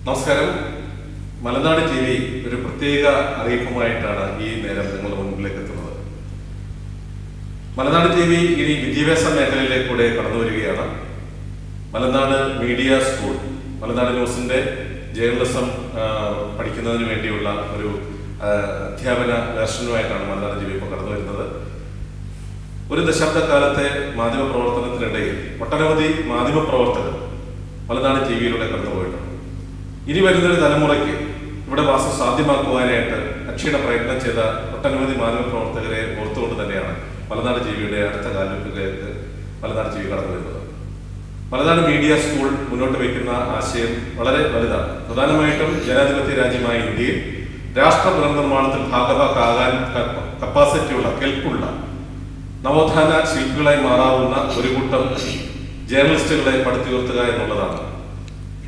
നമസ്കാരം. മലനാട് T V ഒരു പ്രത്യേക അറിയിപ്പുമായിട്ടാണ് ഈ നേരം നിങ്ങളുടെ മുൻപിലേക്ക് എത്തുന്നത്. മലനാട് ടി വി ഇനി വിദ്യാഭ്യാസ മേഖലയിലേക്കൂടെ കടന്നു വരികയാണ്. മലനാട് മീഡിയ സ്കൂൾ, മലനാട് ന്യൂസിന്റെ ജേർണലിസം പഠിക്കുന്നതിന് വേണ്ടിയുള്ള ഒരു അധ്യാപന ദർശനവുമായിട്ടാണ് മലനാട് ടി വി ഇപ്പോൾ കടന്നു വരുന്നത്. ഒരു ദശാബ്ദക്കാലത്തെ മാധ്യമ പ്രവർത്തനത്തിനിടയിൽ ഒട്ടനവധി മാധ്യമ പ്രവർത്തകർ മലനാട് ടി വിയിലൂടെ കടന്നുപോയിട്ടുണ്ട്. ഇനി വരുന്നൊരു തലമുറയ്ക്ക് ഇവിടെ വാസം സാധ്യമാക്കുവാനായിട്ട് അക്ഷീണ പ്രയത്നം ചെയ്ത ഒട്ടനവധി മാധ്യമ പ്രവർത്തകരെ ഓർത്തുകൊണ്ട് തന്നെയാണ് മലനാട് ടി വിയുടെ അടുത്ത കാലഘട്ടത്തിലേക്ക് മലനാട് ടി വി കടന്നു വരുന്നത്. മലനാട് മീഡിയ സ്കൂൾ മുന്നോട്ട് വയ്ക്കുന്ന ആശയം വളരെ വലുതാണ്. പ്രധാനമായിട്ടും ജനാധിപത്യ രാജ്യമായ ഇന്ത്യയിൽ രാഷ്ട്ര പുനർനിർമ്മാണത്തിൽ ഭാഗഭാക്കാകാൻ കപ്പാസിറ്റിയുള്ള കെൽപ്പുള്ള നവോത്ഥാന ശില്പികളായി മാറാവുന്ന ഒരു കൂട്ടം ജേർണലിസ്റ്റുകളെ പടുത്തുയർത്തുക എന്നുള്ളതാണ്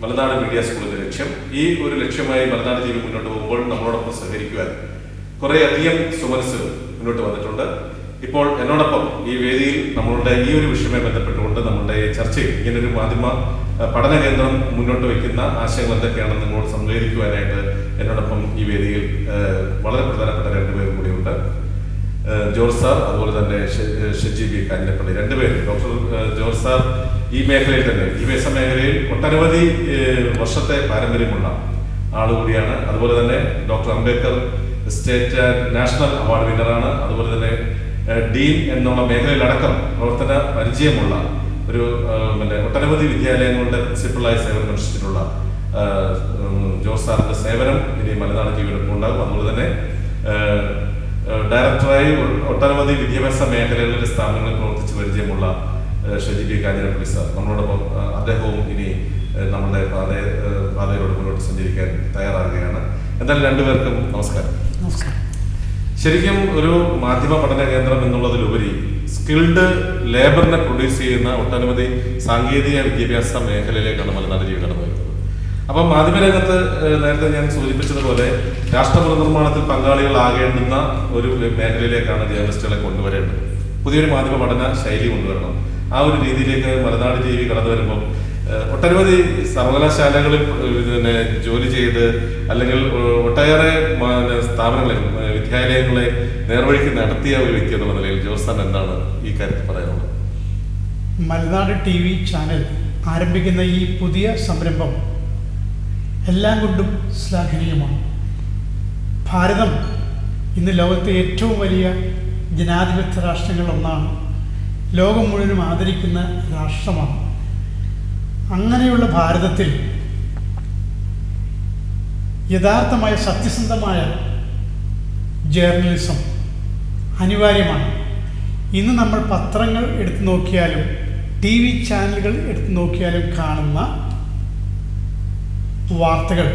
മലനാട് മീഡിയ സ്കൂളിന്റെ ലക്ഷ്യം. ഈ ഒരു ലക്ഷ്യമായി മലനാട് ടി വി മുന്നോട്ട് പോകുമ്പോൾ നമ്മളോടൊപ്പം സഹകരിക്കുവാൻ കുറേയധികം സുമനസ്സുകൾ മുന്നോട്ട് വന്നിട്ടുണ്ട്. ഇപ്പോൾ എന്നോടൊപ്പം ഈ വേദിയിൽ നമ്മളുടെ ഈ ഒരു വിഷയവുമായി ബന്ധപ്പെട്ടുകൊണ്ട് നമ്മളുടെ ചർച്ചയിൽ ഇങ്ങനൊരു മാധ്യമ പഠന കേന്ദ്രം മുന്നോട്ട് വയ്ക്കുന്ന ആശയങ്ങൾ എന്തൊക്കെയാണെന്ന് നിങ്ങളോട് സംവേദിക്കുവാനായിട്ട് എന്നോടൊപ്പം ഈ വേദിയിൽ വളരെ പ്രധാനപ്പെട്ട രണ്ടുപേരും കൂടിയുണ്ട്. ജോർജ് സാർ, അതുപോലെ തന്നെ ഷെജി ബി കാഞ്ഞിരപ്പള്ളി, രണ്ടുപേരും. ഡോക്ടർ ജോർജ് സാർ ഈ മേഖലയിൽ തന്നെ വിദ്യാഭ്യാസ മേഖലയിൽ ഒട്ടനവധി വർഷത്തെ പാരമ്പര്യമുള്ള ആളുകൂടിയാണ്. അതുപോലെ തന്നെ doctor Ambedkar state national award വിന്നറാണ്. അതുപോലെ തന്നെ ഡീൻ എന്നുള്ള മേഖലയിലടക്കം പ്രവർത്തന പരിചയമുള്ള ഒരു ഒട്ടനവധി വിദ്യാലയങ്ങളുടെ പ്രിൻസിപ്പളായി സേവനം അനുഷ്ഠിച്ചിട്ടുള്ള ജോർജ് സാറിന്റെ സേവനം ഇനി മലനാട് ടി വിയോടൊപ്പം ഉണ്ടാകും. അതുപോലെ തന്നെ ഡയറക്ടറായി ഒട്ടനവധി വിദ്യാഭ്യാസ മേഖലകളിലെ സ്ഥാപനങ്ങളിൽ പ്രവർത്തിച്ച് പരിചയമുള്ള ഷെജി ബി കാഞ്ഞിരപ്പള്ളി സാർ നമ്മളോടൊപ്പം, അദ്ദേഹവും ഇനി നമ്മളുടെ പാതയിലൂടെ മുന്നോട്ട് സഞ്ചരിക്കാൻ തയ്യാറാകുകയാണ്. എന്തായാലും രണ്ടുപേർക്കും നമസ്കാരം. ശരിക്കും ഒരു മാധ്യമ പഠന കേന്ദ്രം എന്നുള്ളതിലുപരി സ്കിൽഡ് ലേബറിനെ പ്രൊഡ്യൂസ് ചെയ്യുന്ന ഒട്ടനവധി സാങ്കേതിക വിദ്യാഭ്യാസ മേഖലയിലേക്കാണ് മലനാട് ടി വി കടന്നു വരുന്നത്. അപ്പം മാധ്യമരംഗത്ത് നേരത്തെ ഞാൻ സൂചിപ്പിച്ചതുപോലെ രാഷ്ട്ര പുനർനിർമ്മാണത്തിൽ പങ്കാളികളാകേണ്ടുന്ന ഒരു മേഖലയിലേക്കാണ് ജേർണലിസ്റ്റുകളെ കൊണ്ടുവരേണ്ടത്. പുതിയൊരു മാധ്യമ പഠന ശൈലി കൊണ്ടുവരണം. ആ ഒരു രീതിയിലേക്ക് മലനാട് ടി വി കടന്നു വരുമ്പം ഒട്ടനവധി സർവകലാശാലകളിൽ ജോലി ചെയ്ത് അല്ലെങ്കിൽ ഒട്ടേറെ സ്ഥാപനങ്ങളെ വിദ്യാലയങ്ങളെ നേർവഴിക്ക് നടത്തിയ ഒരു വ്യക്തി എന്നുള്ള നിലയിൽ ജോർജ് സാർ എന്താണ് ഈ കാര്യത്തിൽ പറയാനുള്ളത്? മലനാട് ടി വി ചാനൽ ആരംഭിക്കുന്ന ഈ പുതിയ സംരംഭം എല്ലാം കൊണ്ടും ശ്ലാഘനീയമാണ്. ഭാരതം ഇന്ന് ലോകത്തെ ഏറ്റവും വലിയ ജനാധിപത്യ രാഷ്ട്രങ്ങളിലൊന്നാണ്. ലോകം മുഴുവനും ആദരിക്കുന്ന രാഷ്ട്രമാണ്. അങ്ങനെയുള്ള ഭാരതത്തിൽ യഥാർത്ഥമായ സത്യസന്ധമായ ജേർണലിസം അനിവാര്യമാണ്. ഇന്ന് നമ്മൾ പത്രങ്ങൾ എടുത്തു നോക്കിയാലും ടി വി ചാനലുകൾ എടുത്തു നോക്കിയാലും കാണുന്ന വാർത്തകൾ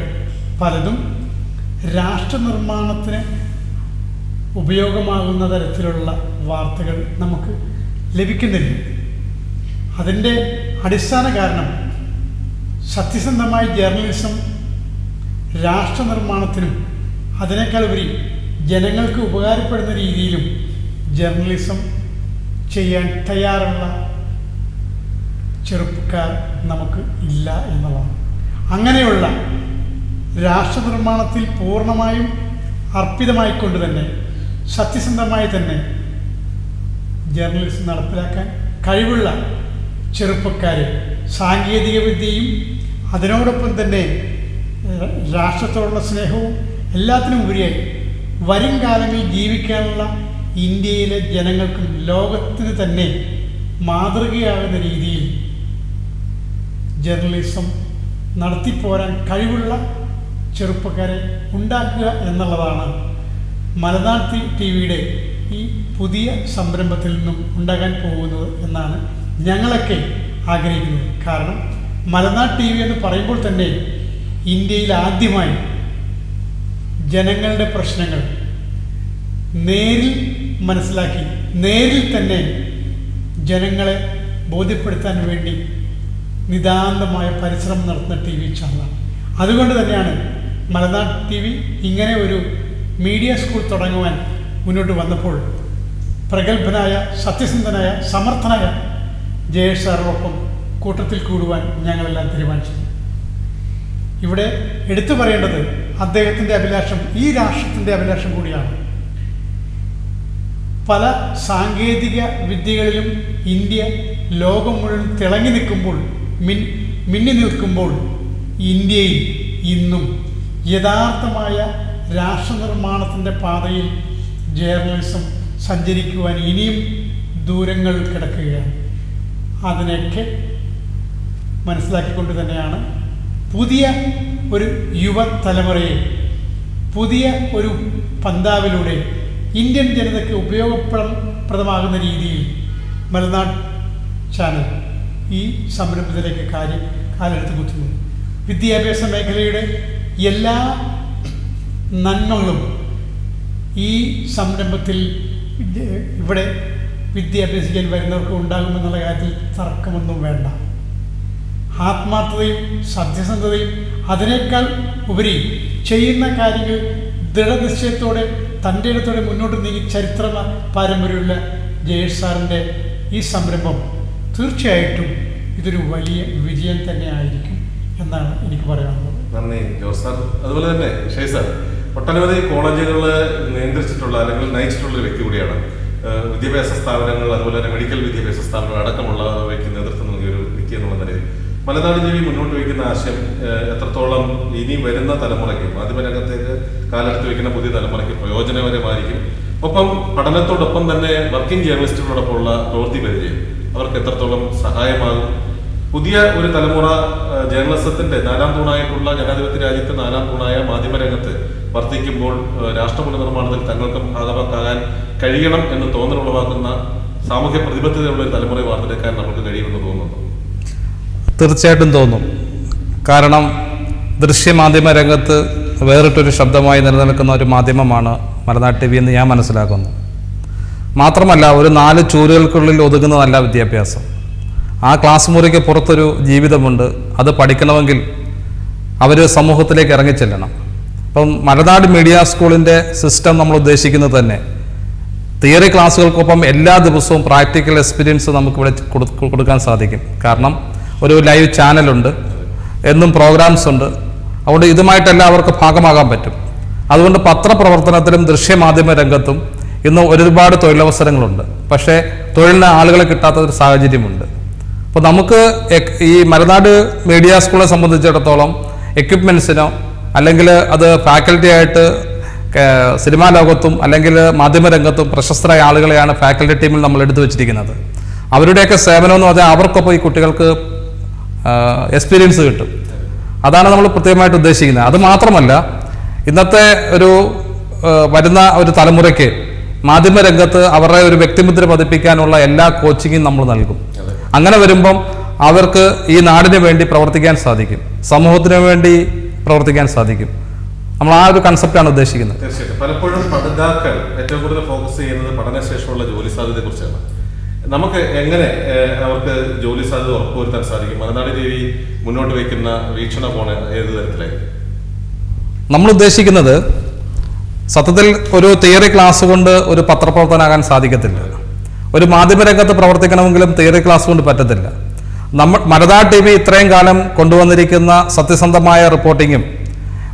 പലതും രാഷ്ട്രനിർമ്മാണത്തിന് ഉപയോഗമാകുന്ന തരത്തിലുള്ള വാർത്തകൾ നമുക്ക് ലഭിക്കുന്നില്ല. അതിൻ്റെ അടിസ്ഥാന കാരണം സത്യസന്ധമായ ജേർണലിസം രാഷ്ട്രനിർമ്മാണത്തിനും അതിനേക്കാൾ ഉപരി ജനങ്ങൾക്ക് ഉപകാരപ്പെടുന്ന രീതിയിലും ജേർണലിസം ചെയ്യാൻ തയ്യാറുള്ള ചെറുപ്പക്കാർ നമുക്ക് ഇല്ല എന്നുള്ളതാണ്. അങ്ങനെയുള്ള രാഷ്ട്രനിർമ്മാണത്തിൽ പൂർണ്ണമായും അർപ്പിതമായിക്കൊണ്ട് തന്നെ സത്യസന്ധമായി തന്നെ ജേർണലിസം നടപ്പിലാക്കാൻ കഴിവുള്ള ചെറുപ്പക്കാരെ സാങ്കേതിക വിദ്യയും അതിനോടൊപ്പം തന്നെ രാഷ്ട്രത്തോടുള്ള സ്നേഹവും എല്ലാത്തിനും ഉപരിയായി വരും കാലങ്ങളിൽ ജീവിക്കാനുള്ള ഇന്ത്യയിലെ ജനങ്ങൾക്കും ലോകത്തിന് തന്നെ മാതൃകയാകുന്ന രീതിയിൽ ജേർണലിസം നടത്തിപ്പോരാൻ കഴിവുള്ള ചെറുപ്പക്കാരെ ഉണ്ടാക്കുക എന്നുള്ളതാണ് മലനാട് ടി വിയുടെ ഈ പുതിയ സംരംഭത്തിൽ നിന്നും ഉണ്ടാകാൻ പോകുന്നത് എന്നാണ് ഞങ്ങളൊക്കെ ആഗ്രഹിക്കുന്നത്. കാരണം മലനാട് ടി വി എന്ന് പറയുമ്പോൾ തന്നെ ഇന്ത്യയിൽ ആദ്യമായി ജനങ്ങളുടെ പ്രശ്നങ്ങൾ നേരിൽ മനസ്സിലാക്കി നേരിൽ തന്നെ ജനങ്ങളെ ബോധ്യപ്പെടുത്താൻ വേണ്ടി നിതാന്തമായ പരിശ്രമം നടത്തുന്ന ടി വി ചാനലാണ്. അതുകൊണ്ട് തന്നെയാണ് മലനാട് ടി വി ഇങ്ങനെ ഒരു മീഡിയ സ്കൂൾ തുടങ്ങുവാൻ മുന്നോട്ട് വന്നപ്പോൾ പ്രഗത്ഭനായ സത്യസന്ധനായ സമർത്ഥനായ ജയേഷ് സാറിനൊപ്പം കൂട്ടത്തിൽ കൂടുവാൻ ഞങ്ങളെല്ലാം തീരുമാനിച്ചു. ഇവിടെ എടുത്തു പറയേണ്ടത് അദ്ദേഹത്തിൻ്റെ അഭിലാഷം ഈ രാഷ്ട്രത്തിൻ്റെ അഭിലാഷം കൂടിയാണ്. പല സാങ്കേതിക വിദ്യകളിലും ഇന്ത്യ ലോകം മുഴുവൻ തിളങ്ങി നിൽക്കുമ്പോൾ, മിന്നി നിൽക്കുമ്പോൾ, ഇന്ത്യയിൽ ഇന്നും യഥാർത്ഥമായ രാഷ്ട്രനിർമ്മാണത്തിൻ്റെ പാതയിൽ ജേർണലിസം സഞ്ചരിക്കുവാൻ ഇനിയും ദൂരങ്ങൾ കിടക്കുകയാണ്. അതിനൊക്കെ മനസ്സിലാക്കിക്കൊണ്ട് തന്നെയാണ് പുതിയ ഒരു യുവതലമുറയെ പുതിയ ഒരു പന്താവിലൂടെ ഇന്ത്യൻ ജനതയ്ക്ക് ഉപയോഗപ്രദമാകുന്ന രീതിയിൽ മലനാട് ചാനൽ ഈ സംരംഭത്തിലേക്ക് കാലെടുത്ത് കുത്തുന്നു. വിദ്യാഭ്യാസ മേഖലയുടെ എല്ലാ നന്മകളും ഈ സംരംഭത്തിൽ ഇവിടെ വിദ്യാഭ്യസിക്കാൻ വരുന്നവർക്ക് ഉണ്ടാകുമെന്നുള്ള കാര്യത്തിൽ തർക്കമൊന്നും വേണ്ട. ആത്മാർത്ഥതയും സത്യസന്ധതയും അതിനേക്കാൾ ഉപരി ചെയ്യുന്ന കാര്യങ്ങൾ ദൃഢനിശ്ചയത്തോടെ തൻ്റെ ഇടത്തോടെ മുന്നോട്ട് നീങ്ങി ചരിത്ര പാരമ്പര്യമുള്ള ജയേഷ് സാറിൻ്റെ ഈ സംരംഭം തീർച്ചയായിട്ടും ഇതൊരു വലിയ വിജയം തന്നെ ആയിരിക്കും എന്നാണ് എനിക്ക് പറയാനുള്ളത്. നന്ദി ജോസ് സാർ. അതുപോലെ തന്നെ ഷെയ് സാർ ഒട്ടനവധി കോളേജുകൾ നിയന്ത്രിച്ചിട്ടുള്ള അല്ലെങ്കിൽ നയിച്ചിട്ടുള്ള ഒരു വ്യക്തി കൂടിയാണ്. വിദ്യാഭ്യാസ സ്ഥാപനങ്ങൾ, അതുപോലെ തന്നെ മെഡിക്കൽ വിദ്യാഭ്യാസ സ്ഥാപനങ്ങൾ അടക്കമുള്ളവയ്ക്ക് നേതൃത്വം നൽകിയ ഒരു വ്യക്തി എന്നുള്ള നിലയിൽ മലനാട് ജീവി മുന്നോട്ട് വയ്ക്കുന്ന ആശയം എത്രത്തോളം ഇനി വരുന്ന തലമുറയ്ക്ക്, മാധ്യമരംഗത്തേക്ക് കാലെടുത്ത് വയ്ക്കുന്ന പുതിയ തലമുറയ്ക്ക് പ്രയോജനകരമായിരിക്കും. ഒപ്പം പഠനത്തോടൊപ്പം തന്നെ വർക്കിംഗ് ജേർണലിസ്റ്റുകളോടൊപ്പമുള്ള പ്രവൃത്തി പരിചയം അവർക്ക് എത്രത്തോളം സഹായമാകും. പുതിയ ഒരു തലമുറ ജേർണലിസത്തിന്റെ 4ാം തൂണായിട്ടുള്ള ജനാധിപത്യ രാജ്യത്തെ 4ാം തൂണായ മാധ്യമരംഗത്ത് വർദ്ധിക്കുമ്പോൾ രാഷ്ട്ര പുനർനിർമ്മാണത്തിൽ തങ്ങൾക്ക് ഭാഗമാക്കാൻ കഴിയണം എന്ന് തോന്നലുളവാക്കുന്ന സാമൂഹ്യ പ്രതിബദ്ധതയുള്ള ഒരു തലമുറയെ വാർത്തെടുക്കാൻ നമുക്ക് കഴിയുമെന്ന് തോന്നുന്നു. തീർച്ചയായിട്ടും തോന്നും. കാരണം ദൃശ്യമാധ്യമ രംഗത്ത് വേറിട്ടൊരു ശബ്ദമായി നിലനിൽക്കുന്ന ഒരു മാധ്യമമാണ് മലനാട് TV എന്ന് ഞാൻ മനസ്സിലാക്കുന്നു. മാത്രമല്ല, ഒരു 4 ചൂരുകൾക്കുള്ളിൽ ഒതുങ്ങുന്നതല്ല വിദ്യാഭ്യാസം. ആ ക്ലാസ് മുറിക്ക് പുറത്തൊരു ജീവിതമുണ്ട്. അത് പഠിക്കണമെങ്കിൽ അവർ സമൂഹത്തിലേക്ക് ഇറങ്ങിച്ചെല്ലണം. അപ്പം മലനാട് മീഡിയ സ്കൂളിൻ്റെ സിസ്റ്റം നമ്മൾ ഉദ്ദേശിക്കുന്നത് തന്നെ തിയറി ക്ലാസ്സുകൾക്കൊപ്പം എല്ലാ ദിവസവും പ്രാക്ടിക്കൽ എക്സ്പീരിയൻസ് നമുക്കിവിടെ കൊടുക്കാൻ സാധിക്കും. കാരണം ഒരു ലൈവ് ചാനലുണ്ട്, എന്നും പ്രോഗ്രാംസ് ഉണ്ട്. അതുകൊണ്ട് ഇതുമായിട്ടെല്ലാം അവർക്ക് ഭാഗമാകാൻ പറ്റും. അതുകൊണ്ട് പത്രപ്രവർത്തനത്തിലും ദൃശ്യമാധ്യമ രംഗത്തും ഇന്ന് ഒരുപാട് തൊഴിലവസരങ്ങളുണ്ട്. പക്ഷേ തൊഴിലിന് ആളുകളെ കിട്ടാത്തൊരു സാഹചര്യമുണ്ട്. അപ്പോൾ നമുക്ക് ഈ മലനാട് മീഡിയ സ്കൂളിനെ സംബന്ധിച്ചിടത്തോളം എക്യുപ്മെൻസിനോ അല്ലെങ്കിൽ അത് ഫാക്കൽറ്റി ആയിട്ട് സിനിമാ ലോകത്തും അല്ലെങ്കിൽ മാധ്യമരംഗത്തും പ്രശസ്തരായ ആളുകളെയാണ് ഫാക്കൽറ്റി ടീമിൽ നമ്മൾ എടുത്തു വെച്ചിരിക്കുന്നത്. അവരുടെയൊക്കെ സേവനം എന്ന് പറഞ്ഞാൽ അവർക്കൊപ്പം ഈ കുട്ടികൾക്ക് എക്സ്പീരിയൻസ് കിട്ടും. അതാണ് നമ്മൾ പ്രത്യേകമായിട്ട് ഉദ്ദേശിക്കുന്നത്. അത് മാത്രമല്ല, ഇന്നത്തെ ഒരു വരുന്ന ഒരു തലമുറയ്ക്ക് മാധ്യമരംഗത്ത് അവരുടെ ഒരു വ്യക്തിമുദ്ര പതിപ്പിക്കാനുള്ള എല്ലാ കോച്ചിങ്ങും നമ്മൾ നൽകും. അങ്ങനെ വരുമ്പം അവർക്ക് ഈ നാടിന് വേണ്ടി പ്രവർത്തിക്കാൻ സാധിക്കും, സമൂഹത്തിന് വേണ്ടി പ്രവർത്തിക്കാൻ സാധിക്കും. നമ്മൾ ആ ഒരു കൺസെപ്റ്റാണ് ഉദ്ദേശിക്കുന്നത്. തീർച്ചയായിട്ടും പലപ്പോഴും പഠിതാക്കൾ ഏറ്റവും കൂടുതൽ ഫോക്കസ് ചെയ്യുന്നത് പഠനശേഷമുള്ള ജോലി സാധ്യതയെ കുറിച്ചാണ്. നമുക്ക് എങ്ങനെ അവർക്ക് ജോലി സാധ്യത ഉറപ്പുവരുത്താൻ സാധിക്കും? മലനാട് TV മുന്നോട്ട് വയ്ക്കുന്ന വീക്ഷണകോണ് ഏത് തരത്തിലായിരിക്കും? നമ്മൾ ഉദ്ദേശിക്കുന്നത് സത്യത്തിൽ ഒരു തിയറി ക്ലാസ് കൊണ്ട് ഒരു പത്രപ്രവർത്തനാകാൻ സാധിക്കത്തില്ല. ഒരു മാധ്യമരംഗത്ത് പ്രവർത്തിക്കണമെങ്കിലും തിയറി ക്ലാസ് കൊണ്ട് പറ്റത്തില്ല. മലനാട് TV ഇത്രയും കാലം കൊണ്ടുവന്നിരിക്കുന്ന സത്യസന്ധമായ റിപ്പോർട്ടിങ്ങും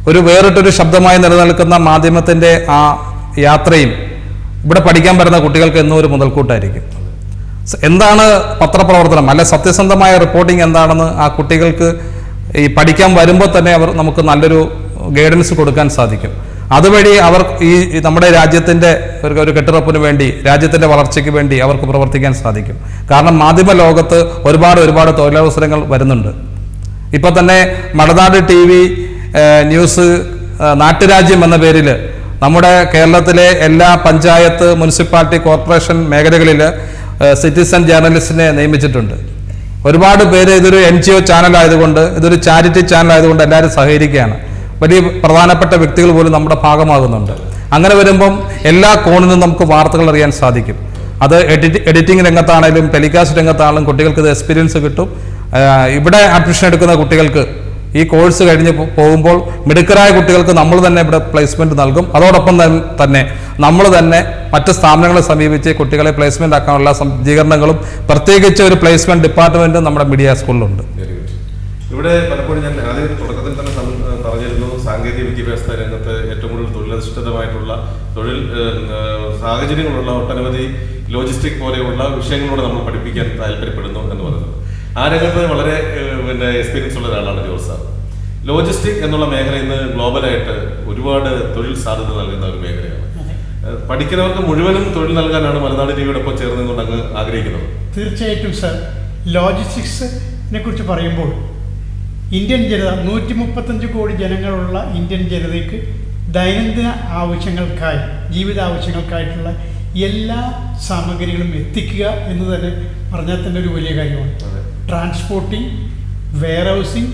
ഒരു വേറിട്ടൊരു ശബ്ദമായി നിലനിൽക്കുന്ന മാധ്യമത്തിൻ്റെ ആ യാത്രയും ഇവിടെ പഠിക്കാൻ വരുന്ന കുട്ടികൾക്ക് എന്നും ഒരു മുതൽക്കൂട്ടായിരിക്കും. എന്താണ് പത്രപ്രവർത്തനം, അല്ലെ സത്യസന്ധമായ റിപ്പോർട്ടിംഗ് എന്താണെന്ന് ആ കുട്ടികൾക്ക് ഈ പഠിക്കാൻ വരുമ്പോൾ തന്നെ നമുക്ക് നല്ലൊരു ഗൈഡൻസ് കൊടുക്കാൻ സാധിക്കും. അതുവഴി അവർ ഈ നമ്മുടെ രാജ്യത്തിൻ്റെ ഒരു കെട്ടുറപ്പിന് വേണ്ടി, രാജ്യത്തിൻ്റെ വളർച്ചയ്ക്ക് വേണ്ടി അവർക്ക് പ്രവർത്തിക്കാൻ സാധിക്കും. കാരണം മാധ്യമ ലോകത്ത് ഒരുപാട് തൊഴിലവസരങ്ങൾ വരുന്നുണ്ട്. ഇപ്പം തന്നെ മലനാട് TV ന്യൂസ് നാട്ടുരാജ്യം എന്ന പേരിൽ നമ്മുടെ കേരളത്തിലെ എല്ലാ പഞ്ചായത്ത്, മുനിസിപ്പാലിറ്റി, കോർപ്പറേഷൻ മേഖലകളിൽ സിറ്റിസൺ ജേർണലിസ്റ്റിനെ നിയമിച്ചിട്ടുണ്ട്. ഒരുപാട് പേര് ഇതൊരു NGO ചാനലായതുകൊണ്ട്, ഇതൊരു ചാരിറ്റി ചാനലായതുകൊണ്ട് എല്ലാവരും സഹകരിക്കുകയാണ്. വലിയ പ്രധാനപ്പെട്ട വ്യക്തികൾ പോലും നമ്മുടെ ഭാഗമാകുന്നുണ്ട്. അങ്ങനെ വരുമ്പം എല്ലാ കോണിൽ നിന്നും നമുക്ക് വാർത്തകൾ അറിയാൻ സാധിക്കും. അത് എഡിറ്റിംഗ് രംഗത്താണെങ്കിലും ടെലികാസ്റ്റ് രംഗത്താണെങ്കിലും കുട്ടികൾക്ക് ഇത് എക്സ്പീരിയൻസ് കിട്ടും. ഇവിടെ അഡ്മിഷൻ എടുക്കുന്ന കുട്ടികൾക്ക് ഈ കോഴ്സ് കഴിഞ്ഞ് പോകുമ്പോൾ മിടുക്കരായ കുട്ടികൾക്ക് നമ്മൾ തന്നെ ഇവിടെ പ്ലേസ്മെന്റ് നൽകും. അതോടൊപ്പം തന്നെ നമ്മൾ തന്നെ മറ്റ് സ്ഥാപനങ്ങളെ സമീപിച്ച് കുട്ടികളെ പ്ലേസ്മെന്റ് ആക്കാനുള്ള സജ്ജീകരണങ്ങളും പ്രത്യേകിച്ച് ഒരു പ്ലേസ്മെന്റ് ഡിപ്പാർട്ട്മെന്റും നമ്മുടെ മീഡിയ സ്കൂളിലുണ്ട്. ഇവിടെ പലപ്പോഴും ഞാൻ ആദ്യം തുടക്കത്തിൽ തുടക്കത്തിൽ തന്നെ പറഞ്ഞിരുന്നു, സാങ്കേതിക വിദ്യാഭ്യാസ രംഗത്ത് ഏറ്റവും കൂടുതൽ തൊഴിലധിഷ്ഠിതമായിട്ടുള്ള തൊഴിൽ സാഹചര്യങ്ങളുള്ള ഒട്ടനവധി ലോജിസ്റ്റിക് പോലെയുള്ള വിഷയങ്ങളോട് നമ്മൾ പഠിപ്പിക്കാൻ താല്പര്യപ്പെടുന്നു എന്ന് പറയുന്നത്. ആ രംഗത്ത് വളരെ എക്സ്പീരിയൻസ് ഉള്ള ഒരാളാണ് ജോർജ് സാർ. ലോജിസ്റ്റിക് എന്നുള്ള മേഖല ഇന്ന് ഗ്ലോബലായിട്ട് ഒരുപാട് തൊഴിൽ സാധ്യത നൽകുന്ന ഒരു മേഖലയാണ്. പഠിക്കുന്നവർക്ക് മുഴുവനും തൊഴിൽ നൽകാനാണ് മലനാട് ടിവിയോടൊപ്പം ചേർന്നുകൊണ്ട് അങ്ങ് ആഗ്രഹിക്കുന്നത്. തീർച്ചയായിട്ടും സർ, ലോജിസ്റ്റിക്സിനെ കുറിച്ച് പറയുമ്പോൾ ഇന്ത്യൻ ജനത 135 കോടി ജനങ്ങളുള്ള ഇന്ത്യൻ ജനതയ്ക്ക് ദൈനംദിന ആവശ്യങ്ങൾക്കായി, ജീവിത ആവശ്യങ്ങൾക്കായിട്ടുള്ള എല്ലാ സാമഗ്രികളും എത്തിക്കുക എന്ന് തന്നെ പറഞ്ഞാൽ തന്നെ ഒരു വലിയ കാര്യമാണ്. Transporting, warehousing,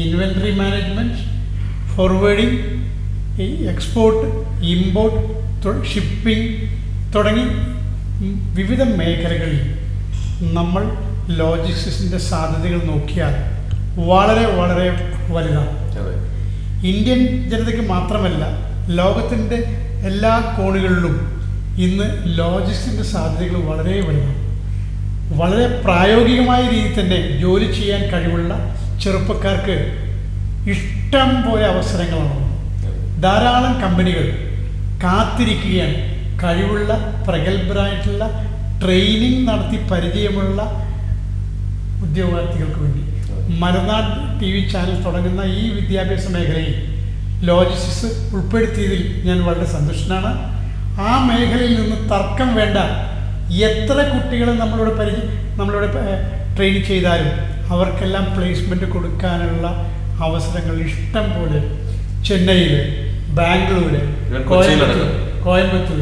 inventory management, forwarding, export, import, shipping തുടങ്ങി വിവിധ മേഖലകളിൽ നമ്മൾ ലോജിസ്റ്റിക്സിൻ്റെ സാധ്യതകൾ നോക്കിയാൽ വളരെ വളരെ വലുതാണ്. ഇന്ത്യൻ ജനതയ്ക്ക് മാത്രമല്ല, ലോകത്തിൻ്റെ എല്ലാ കോണുകളിലും ഇന്ന് ലോജിസ്റ്റിക്സിൻ്റെ സാധ്യതകൾ വളരെ വലുതാണ്. വളരെ പ്രായോഗികമായ രീതിയിൽ തന്നെ ജോലി ചെയ്യാൻ കഴിവുള്ള ചെറുപ്പക്കാർക്ക് ഇഷ്ടം പോലെ അവസരങ്ങളാണ്. ധാരാളം കമ്പനികൾ കാത്തിരിക്കുകയാണ് കഴിവുള്ള പ്രഗത്ഭരായിട്ടുള്ള ട്രെയിനിങ് നടത്തി പരിചയമുള്ള ഉദ്യോഗാർത്ഥികൾക്ക് വേണ്ടി. മലനാട് TV ചാനൽ തുടങ്ങുന്ന ഈ വിദ്യാഭ്യാസ മേഖലയിൽ ലോജിസ്റ്റിക്സ് ഉൾപ്പെടുത്തിയതിൽ ഞാൻ വളരെ സന്തുഷ്ടനാണ്. ആ മേഖലയിൽ നിന്ന് തർക്കം വേണ്ട. എത്ര കുട്ടികളെ നമ്മളിവിടെ ട്രെയിൻ ചെയ്താലും അവർക്കെല്ലാം പ്ലേസ്മെൻറ്റ് കൊടുക്കാനുള്ള അവസരങ്ങൾ ഇഷ്ടം പോലെ ചെന്നൈയിൽ, ബാംഗ്ലൂര്, കോയമ്പത്തൂർ,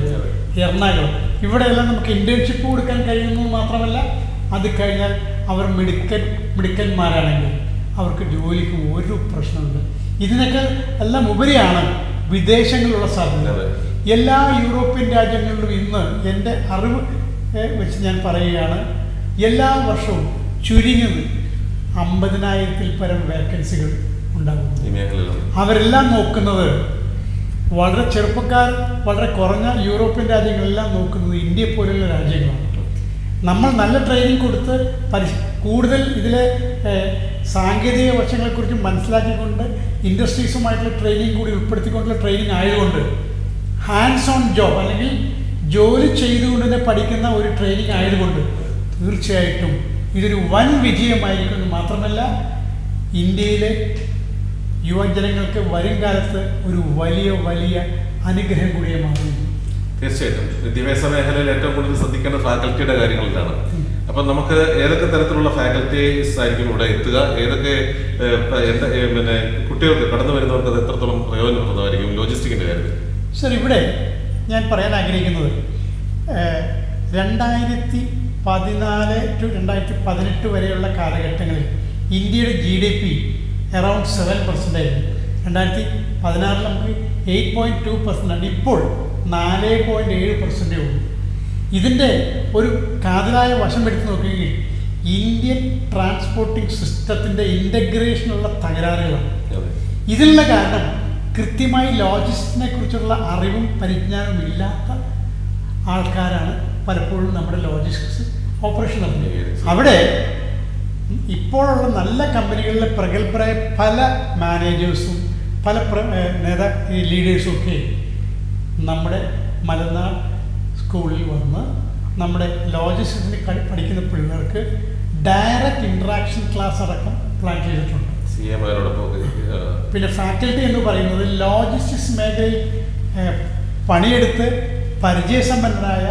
എറണാകുളം ഇവിടെയെല്ലാം നമുക്ക് ഇൻറ്റേൺഷിപ്പ് കൊടുക്കാൻ കഴിയുന്നത് മാത്രമല്ല, അത് കഴിഞ്ഞാൽ അവർ മിടുക്കന്മാരാണെങ്കിൽ അവർക്ക് ജോലിക്ക് ഒരു പ്രശ്നമില്ല. ഇതിനൊക്കെ എല്ലാം ഉപരിയാണ് വിദേശങ്ങളിലുള്ള സാധ്യത. എല്ലാ യൂറോപ്യൻ രാജ്യങ്ങളിലും ഇന്ന് എൻ്റെ അറിവ് വെച്ച് ഞാൻ പറയുകയാണ്, എല്ലാ വർഷവും ചുരുങ്ങിയത് 50,000-ൽ പരം വേക്കൻസികൾ ഉണ്ടാകുന്നു. അവരെല്ലാം നോക്കുന്നത്, വളരെ ചെറുപ്പക്കാർ വളരെ കുറഞ്ഞ യൂറോപ്യൻ രാജ്യങ്ങളെല്ലാം നോക്കുന്നത് ഇന്ത്യയെ പോലുള്ള രാജ്യങ്ങളാണ്. നമ്മൾ നല്ല ട്രെയിനിങ് കൊടുത്ത് കൂടുതൽ ഇതിലെ സാങ്കേതിക വശങ്ങളെക്കുറിച്ച് മനസ്സിലാക്കിക്കൊണ്ട് ഇൻഡസ്ട്രീസുമായിട്ടുള്ള ട്രെയിനിങ് കൂടി ഉൾപ്പെടുത്തിക്കൊണ്ടുള്ള ട്രെയിനിങ് ആയതുകൊണ്ട് ഹാൻഡ്സ് ഓൺ ജോബ് അല്ലെങ്കിൽ ജോലി ചെയ്തുകൊണ്ട് തന്നെ പഠിക്കുന്ന ഒരു ട്രെയിനിങ് ആയതുകൊണ്ട് തീർച്ചയായിട്ടും ഇതൊരു വൻ വിജയമായിരിക്കും. മാത്രമല്ല, ഇന്ത്യയിലെ യുവജനങ്ങൾക്ക് വരും കാലത്ത് ഒരു വലിയ വലിയ അനുഗ്രഹം കൂടിയേ മാറുന്നു. തീർച്ചയായിട്ടും വിദ്യാഭ്യാസ മേഖലയിൽ ഏറ്റവും കൂടുതൽ ശ്രദ്ധിക്കേണ്ട ഫാക്കൽറ്റിയുടെ കാര്യങ്ങളിലാണ്. അപ്പം നമുക്ക് ഏതൊക്കെ തരത്തിലുള്ള ഫാക്കൽറ്റീസ് ആയിരിക്കും ഇവിടെ എത്തുക, ഏതൊക്കെ കുട്ടികൾക്ക് കടന്നു വരുന്നവർക്ക് അത് എത്രത്തോളം പ്രയോജനപ്രദമായിരിക്കും ലോജിസ്റ്റിക്കിൻ്റെ കാര്യത്തിൽ? സർ, ഇവിടെ ഞാൻ പറയാൻ ആഗ്രഹിക്കുന്നത് 2014 to 2018 വരെയുള്ള കാലഘട്ടങ്ങളിൽ ഇന്ത്യയുടെ GDP അറൗണ്ട് 7% ആയിരുന്നു. 2016 നമുക്ക് 8.2% ഇപ്പോൾ 4.7% ഉള്ളൂ. ഇതിൻ്റെ ഒരു കാതലായ വശം എടുത്ത് നോക്കുകയെങ്കിൽ ഇന്ത്യൻ ട്രാൻസ്പോർട്ടിംഗ് സിസ്റ്റത്തിൻ്റെ ഇൻ്റഗ്രേഷനുള്ള തകരാറുകളാണ്. ഇതിനുള്ള കാരണം കൃത്യമായി ലോജിസ്റ്റിക്സിനെ കുറിച്ചുള്ള അറിവും പരിജ്ഞാനവും ഇല്ലാത്ത ആൾക്കാരാണ് പലപ്പോഴും നമ്മുടെ ലോജിസ്റ്റിക്സ് ഓപ്പറേഷൻ നടത്തുന്നത്. അവിടെ ഇപ്പോഴുള്ള നല്ല കമ്പനികളിലെ പ്രഗത്ഭരായ പല മാനേജേഴ്സും പല ലീഡേഴ്സും ഒക്കെ നമ്മുടെ മലനാട് സ്കൂളിൽ വന്ന് നമ്മുടെ ലോജിസ്റ്റിക്സിന് പഠിക്കുന്ന പിള്ളേർക്ക് ഡയറക്റ്റ് ഇൻട്രാക്ഷൻ ക്ലാസ് അടക്കം പ്ലാൻ ചെയ്തിട്ടുണ്ട്. പിന്നെ ഫാക്കൽറ്റി എന്ന് പറയുന്നത് ലോജിസ്റ്റിക്സ് മേഖലയിൽ പണിയെടുത്ത് പരിചയസമ്പന്നരായ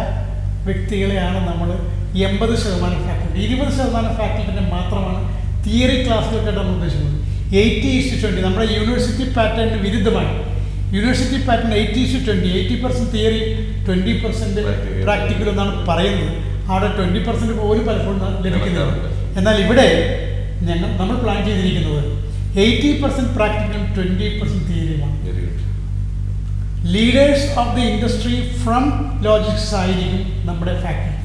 വ്യക്തികളെയാണ് നമ്മൾ 80% ഫാക്കൽറ്റി, 20% ഫാക്കൽറ്റിനെ മാത്രമാണ് തിയറി ക്ലാസ്സുകൾക്കായിട്ട് നമ്മൾ ഉദ്ദേശിക്കുന്നത്. 80:20 നമ്മുടെ യൂണിവേഴ്സിറ്റി പാറ്റേണിന് വിരുദ്ധമായി. യൂണിവേഴ്സിറ്റി പാറ്റേൺ 80:20, 80% തിയറി 20% പ്രാക്ടിക്കൽ എന്നാണ് പറയുന്നത്. അവിടെ 20% പോലും പലപ്പോഴും ലഭിക്കുന്നില്ല. എന്നാൽ ഇവിടെ നമ്മൾ പ്ലാൻ ചെയ്തിരിക്കുന്നത് 80% പ്രാക്ടിക്കലും 20% തിയറിയുമാണ്. Leaders of the industry from logistics ആയിരിക്കും നമ്മുടെ ഫാക്കൽറ്റി.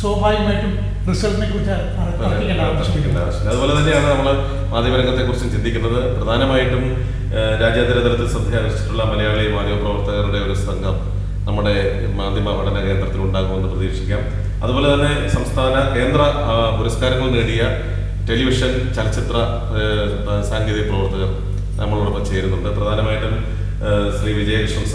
സ്വാഭാവികമായിട്ടും റിസൾട്ടിനെ കുറിച്ച് അറിയിക്കേണ്ട ആവശ്യമില്ല. അതുപോലെ തന്നെയാണ് നമ്മൾ മാധ്യമരംഗത്തെ കുറിച്ചും ചിന്തിക്കുന്നത്. പ്രധാനമായിട്ടും രാജ്യാന്തര തലത്തിൽ ശ്രദ്ധയാകർഷിച്ചിട്ടുള്ള മലയാളി മാധ്യമപ്രവർത്തകരുടെ ഒരു സംഘം നമ്മുടെ മാധ്യമ പഠന കേന്ദ്രത്തിൽ ഉണ്ടാകുമെന്ന് പ്രതീക്ഷിക്കാം. അതുപോലെ തന്നെ സംസ്ഥാന കേന്ദ്ര പുരസ്കാരങ്ങൾ നേടിയ ടെലിവിഷൻ ചലച്ചിത്ര സാങ്കേതിക പ്രവർത്തകർ നമ്മളോടൊപ്പം ചേരുന്നുണ്ട്. പ്രധാനമായിട്ടും Shri Vijayakrishnan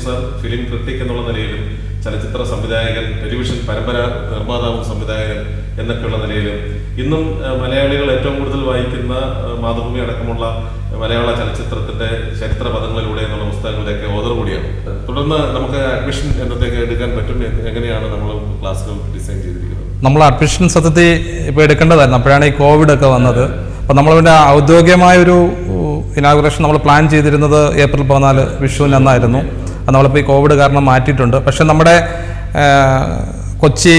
sir film critic എന്നുള്ള നിലയിലും ചലച്ചിത്ര സംവിധായകൻ, ടെലിവിഷൻ പരമ്പര നിർമ്മാതാവും സംവിധായകൻ എന്നൊക്കെയുള്ള നിലയിലും ഇന്നും മലയാളികൾ ഏറ്റവും കൂടുതൽ വായിക്കുന്ന മാതൃഭൂമി അടക്കമുള്ള മലയാള ചലച്ചിത്രത്തിന്റെ ചരിത്ര പദങ്ങളിലൂടെ എന്നുള്ള പുസ്തകങ്ങളുടെയൊക്കെ ഓതർ കൂടിയാണ്. തുടർന്ന് നമുക്ക് അഡ്മിഷൻ എന്നത്തേക്ക് എടുക്കാൻ പറ്റും? എങ്ങനെയാണ് നമ്മൾ ക്ലാസ്സുകൾ ഡിസൈൻ ചെയ്തിരിക്കുന്നത്? നമ്മൾ അഡ്മിഷൻ സത്യത്തിൽ ഇപ്പോൾ എടുക്കേണ്ടതായിരുന്നു. അപ്പോഴാണ് ഈ കോവിഡ് ഒക്കെ വന്നത്. അപ്പോൾ നമ്മളിവിടെ ഔദ്യോഗികമായ ഒരു ഇനാഗുറേഷൻ നമ്മൾ പ്ലാൻ ചെയ്തിരുന്നത് ഏപ്രിൽ 14 വിഷുവിന് അന്നായിരുന്നു. അത് നമ്മളിപ്പോൾ ഈ കോവിഡ് കാരണം മാറ്റിയിട്ടുണ്ട്. പക്ഷെ നമ്മുടെ കൊച്ചി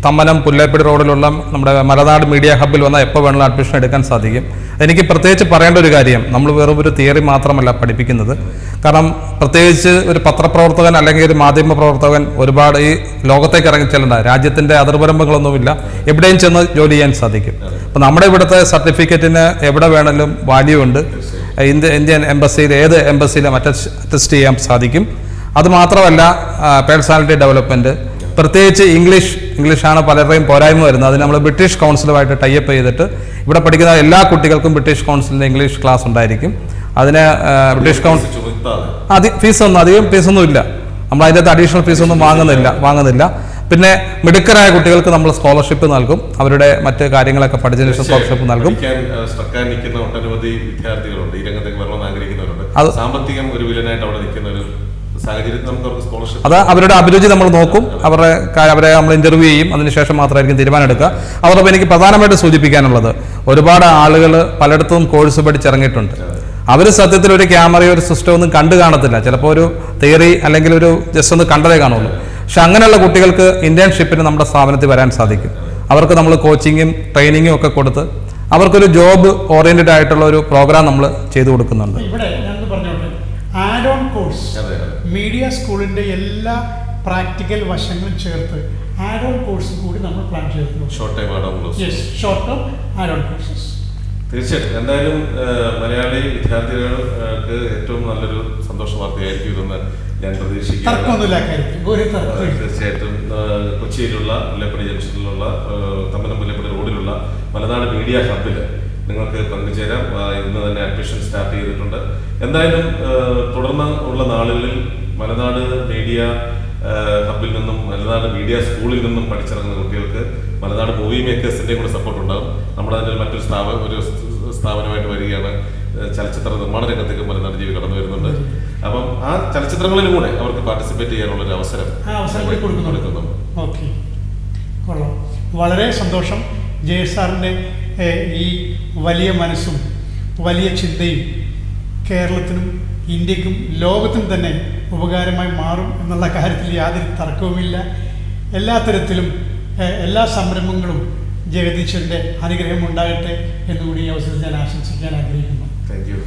തമ്മനം പുല്ലേപ്പടി റോഡിലുള്ള നമ്മുടെ മലനാട് മീഡിയ ഹബ്ബിൽ വന്നാൽ എപ്പോൾ വേണമെങ്കിലും അഡ്മിഷൻ എടുക്കാൻ സാധിക്കും. എനിക്ക് പ്രത്യേകിച്ച് പറയേണ്ട ഒരു കാര്യം, നമ്മൾ വെറും ഒരു തിയറി മാത്രമല്ല പഠിപ്പിക്കുന്നത്. കാരണം പ്രത്യേകിച്ച് ഒരു പത്രപ്രവർത്തകൻ അല്ലെങ്കിൽ ഒരു മാധ്യമ പ്രവർത്തകൻ ഒരുപാട് ഈ ലോകത്തേക്ക് ഇറങ്ങിച്ചെല്ലണ്ട, രാജ്യത്തിൻ്റെ അതിർവരമ്പുകളൊന്നുമില്ല, എവിടെയും ചെന്ന് ജോലി ചെയ്യാൻ സാധിക്കും. അപ്പം നമ്മുടെ ഇവിടുത്തെ സർട്ടിഫിക്കറ്റിന് എവിടെ വേണമെങ്കിലും വാല്യൂ ഉണ്ട്. ഇന്ത്യൻ എംബസിയിൽ, ഏത് എംബസിയിലും അറ്റസ്റ്റ് ചെയ്യാൻ സാധിക്കും. അതുമാത്രമല്ല പേഴ്സണാലിറ്റി ഡെവലപ്മെൻറ്റ്, പ്രത്യേകിച്ച് ഇംഗ്ലീഷാണ് പലരുടെയും പോരായ്മ വരുന്നത്. അതിന് നമ്മൾ ബ്രിട്ടീഷ് കൗൺസിലുമായിട്ട് ടൈപ്പ് ചെയ്തിട്ട് ഇവിടെ പഠിക്കുന്ന എല്ലാ കുട്ടികൾക്കും ബ്രിട്ടീഷ് കൗൺസിലിൻ്റെ ഇംഗ്ലീഷ് ക്ലാസ് ഉണ്ടായിരിക്കും. അതിന് ബ്രിട്ടീഷ് കൗൺസിൽ അധികം ഫീസൊന്നും ഇല്ല. നമ്മൾ അതിൻ്റെ അകത്ത് അഡീഷണൽ ഫീസൊന്നും വാങ്ങുന്നില്ല. പിന്നെ മിടുക്കരായ കുട്ടികൾക്ക് നമ്മൾ സ്കോളർഷിപ്പ് നൽകും. അവരുടെ മറ്റ് കാര്യങ്ങളൊക്കെ പഠിച്ചതിന് ശേഷം സ്കോളർഷിപ്പ് നൽകും. ഒട്ടനവധി വിദ്യാർത്ഥികളുണ്ട്, ഈ രംഗത്തേക്ക് വരണമെന്ന് ആഗ്രഹിക്കുന്നവരുണ്ട്. സാമ്പത്തികം ഒരു വില്ലനായിട്ട് അവിടെ നിൽക്കുന്ന ഒരു അത് അവരുടെ അഭിരുചി നമ്മൾ നോക്കും. അവരെ നമ്മൾ ഇന്റർവ്യൂ ചെയ്യും. അതിനുശേഷം മാത്രമായിരിക്കും തീരുമാനം എടുക്കുക. അതോടൊപ്പം എനിക്ക് പ്രധാനമായിട്ട് സൂചിപ്പിക്കാനുള്ളത്, ഒരുപാട് ആളുകൾ പലയിടത്തും കോഴ്സ് പഠിച്ചിറങ്ങിയിട്ടുണ്ട്. അവർ സത്യത്തിൽ ഒരു ക്യാമറയോ ഒരു സിസ്റ്റം ഒന്നും കണ്ടു കാണത്തില്ല. ചിലപ്പോൾ ഒരു തിയറി അല്ലെങ്കിൽ ഒരു ജസ്റ്റ് ഒന്ന് കണ്ടതേ കാണുള്ളൂ. പക്ഷെ അങ്ങനെയുള്ള കുട്ടികൾക്ക് ഇന്റേൺഷിപ്പിന് നമ്മുടെ സ്ഥാപനത്തിൽ വരാൻ സാധിക്കും. അവർക്ക് നമ്മൾ കോച്ചിങ്ങും ട്രെയിനിങ്ങും ഒക്കെ കൊടുത്ത് അവർക്കൊരു ജോബ് ഓറിയന്റഡ് ആയിട്ടുള്ള ഒരു പ്രോഗ്രാം നമ്മൾ ചെയ്തു കൊടുക്കുന്നുണ്ട്. ആഡ് ഓൺ കോഴ്സ് മീഡിയ സ്കൂളിന്റെ എല്ലാ പ്രാക്ടിക്കൽ വശങ്ങളും ചേർത്ത് ആഡ് ഓൺ കോഴ്സ് കൂടി നമ്മൾ പ്ലാൻ ചെയ്തിട്ടുണ്ട്. Short time add on courses. തീർച്ചയായിട്ടും എന്തായാലും മലയാളി വിദ്യാർത്ഥികൾക്ക് ഏറ്റവും നല്ലൊരു സന്തോഷ വാർത്തയായിരിക്കും ഇതെന്ന് ഞാൻ പ്രതീക്ഷിക്കുന്നു. തീർച്ചയായിട്ടും കൊച്ചിയിലുള്ള മുല്ലപ്പള്ളി ജംഗ്ഷനിലുള്ള തമ്മനം മുല്ലപ്പള്ളി റോഡിലുള്ള മലനാട് മീഡിയ ഹബ്ബിൽ നിങ്ങൾക്ക് പങ്കുചേരാം. ഇന്ന് തന്നെ അഡ്മിഷൻ സ്റ്റാർട്ട് ചെയ്തിട്ടുണ്ട്. എന്തായാലും തുടർന്ന് ഉള്ള നാളുകളിൽ മലനാട് മീഡിയ ഹബ്ബിൽ നിന്നും മലനാട് മീഡിയ സ്കൂളിൽ നിന്നും പഠിച്ചിറങ്ങുന്ന കുട്ടികൾക്ക് മലനാട് മൂവി മേക്കേഴ്സിന്റെ കൂടെ സപ്പോർട്ട് ഉണ്ടാകും. നമ്മളതിൻ്റെ മറ്റൊരു സ്ഥാപനമായിട്ട് വരികയാണ്. ചലച്ചിത്ര നിർമ്മാണ രംഗത്തേക്ക് മലനാട് ജീവി കടന്നു വരുന്നുണ്ട്. അപ്പം ആ ചലച്ചിത്രങ്ങളിലും കൂടെ അവർക്ക് പാർട്ടിസിപ്പേറ്റ് ചെയ്യാനുള്ള ഒരു അവസരം കൊടുക്കുന്നുണ്ട്. ഓക്കെ, കൊള്ളാം. വളരെ സന്തോഷം. ജയേഷ് സാറിൻ്റെ ഈ വലിയ മനസ്സും വലിയ ചിന്തയും കേരളത്തിനും ഇന്ത്യക്കും ലോകത്തിനും തന്നെ ഉപകാരമായി മാറും എന്നുള്ള കാര്യത്തിൽ യാതൊരു തർക്കവുമില്ല. എല്ലാ തരത്തിലും എല്ലാ സംരംഭങ്ങളും ജഗദീശ്വരൻ്റെ അനുഗ്രഹം ഉണ്ടാകട്ടെ എന്നുകൂടി ഈ അവസരത്തിൽ ഞാൻ ആശംസിക്കാൻ ആഗ്രഹിക്കുന്നു. Thank you.